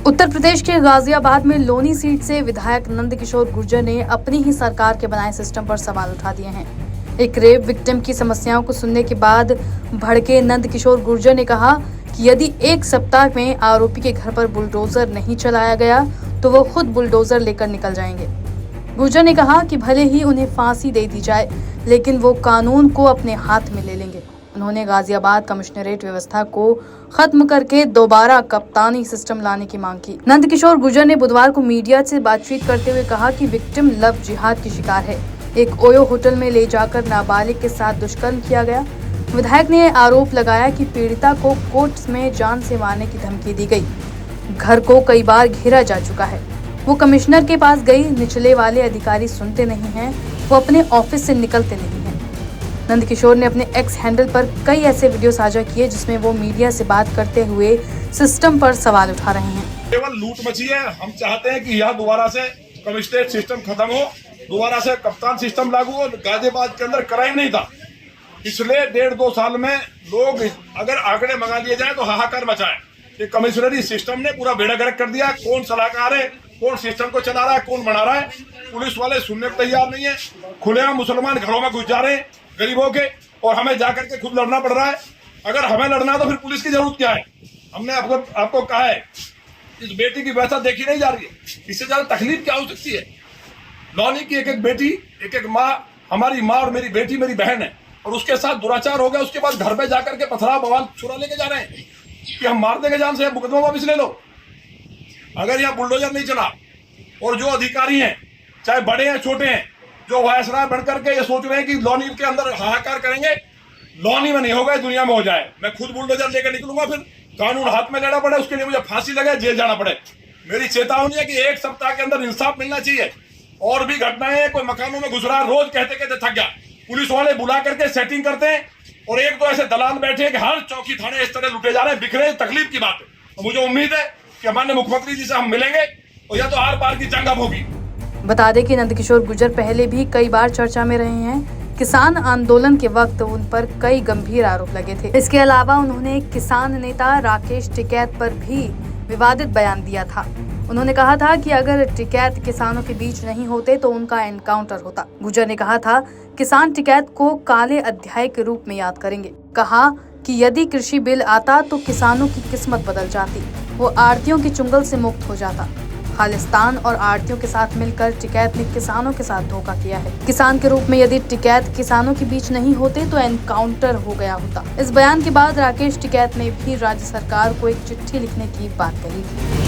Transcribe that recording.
उत्तर प्रदेश के गाजियाबाद में लोनी सीट से विधायक नंदकिशोर गुर्जर ने अपनी ही सरकार के बनाए सिस्टम पर सवाल उठा दिए हैं। एक रेप विक्टिम की समस्याओं को सुनने के बाद भड़के नंदकिशोर गुर्जर ने कहा कि यदि एक सप्ताह में आरोपी के घर पर बुलडोजर नहीं चलाया गया तो वो खुद बुलडोजर लेकर निकल जाएंगे। गुर्जर ने कहा कि भले ही उन्हें फांसी दे दी जाए, लेकिन वो कानून को अपने हाथ में ले लेंगे। उन्होंने गाजियाबाद कमिश्नरेट व्यवस्था को खत्म करके दोबारा कप्तानी सिस्टम लाने की मांग की। नंदकिशोर गुर्जर ने बुधवार को मीडिया से बातचीत करते हुए कहा कि विक्टिम लव जिहाद की शिकार है। एक ओयो होटल में ले जाकर नाबालिग के साथ दुष्कर्म किया गया। विधायक ने आरोप लगाया कि पीड़िता को कोर्ट में जान से मारने की धमकी दी गई। घर को कई बार घेरा जा चुका है। वो कमिश्नर के पास गई, निचले वाले अधिकारी सुनते नहीं हैं, वो अपने ऑफिस से निकलते नहीं हैं। नंदकिशोर ने अपने एक्स हैंडल पर कई ऐसे वीडियो साझा किए जिसमें वो मीडिया से बात करते हुए सिस्टम पर सवाल उठा रहे हैं। केवल लूट मची है। हम चाहते हैं कि यह दोबारा से कमिश्नरेट सिस्टम खत्म हो, दोबारा से कप्तान सिस्टम लागू हो। गाजियाबाद के अंदर क्राइम नहीं था। पिछले 1.5-2 साल में लोग अगर आंकड़े मंगा लिए जाए तो हाहाकार मचा है। ये कमिश्नरी सिस्टम ने पूरा बेड़ा गर्क कर दिया। कौन सलाहकार है, कौन सिस्टम को चला रहा है, कौन बना रहा है, पुलिस वाले सुनने को तैयार नहीं है। खुलेआम मुसलमान घरों में घुस जा रहे हैं गरीबों के, और हमें जाकर के खुद लड़ना पड़ रहा है। अगर हमें लड़ना है तो फिर पुलिस की जरूरत क्या है? हमने आपको कहा है, इस बेटी की व्यथा देखी नहीं जा रही है। इससे ज्यादा तकलीफ क्या हो सकती है? लौनी की एक एक बेटी, एक एक माँ, हमारी माँ और मेरी बेटी मेरी बहन है, और उसके साथ दुराचार हो गया। उसके बाद घर पे जाकर के पथरा बवाल छुरा लेके जा रहे हैं कि हम मार देंगे जान से, मुकदमा वापस ले लो। अगर यहाँ बुलडोजर नहीं चला और जो अधिकारी हैं, चाहे बड़े हैं छोटे हैं, जो वायसराय बनकर के ये सोच रहे हैं कि लौनी के अंदर हाहाकार करेंगे, लौनी में नहीं होगा, दुनिया में हो जाए। मैं खुद बुलडोजर लेकर निकलूंगा, फिर कानून हाथ में लेना पड़े, उसके लिए मुझे फांसी लगे, जेल जाना पड़े। मेरी चेतावनी है कि एक सप्ताह के अंदर इंसाफ मिलना चाहिए। और भी घटनाएं हैं, कोई मकानों में घुस रहा है, रोज कहते कहते थक गया। पुलिस वाले बुला करके सेटिंग करते हैं, और एक तो ऐसे दलाल बैठे हैं कि हर चौकी थाने इस तरह लुटे जा रहे हैं, बिखरे। तकलीफ की बात है। मुझे उम्मीद है कि हमारे मुख्यमंत्री जी से हम मिलेंगे और या तो आर पार की जंग अब होगी। बता दें कि नंदकिशोर गुर्जर पहले भी कई बार चर्चा में रहे हैं। किसान आंदोलन के वक्त उन पर कई गंभीर आरोप लगे थे। इसके अलावा उन्होंने किसान नेता राकेश टिकैत पर भी विवादित बयान दिया था। उन्होंने कहा था कि अगर टिकैत किसानों के बीच नहीं होते तो उनका एनकाउंटर होता। गुर्जर ने कहा था, किसान टिकैत को काले अध्याय के रूप में याद करेंगे। कहा कि यदि कृषि बिल आता तो किसानों की किस्मत बदल जाती, वो आड़तियों के चुंगल से मुक्त हो जाता। खालिस्तान और आड़तियों के साथ मिलकर टिकैत ने किसानों के साथ धोखा किया है। किसान के रूप में यदि टिकैत किसानों के बीच नहीं होते तो एनकाउंटर हो गया होता। इस बयान के बाद राकेश टिकैत ने भी राज्य सरकार को एक चिट्ठी लिखने की बात कही थी।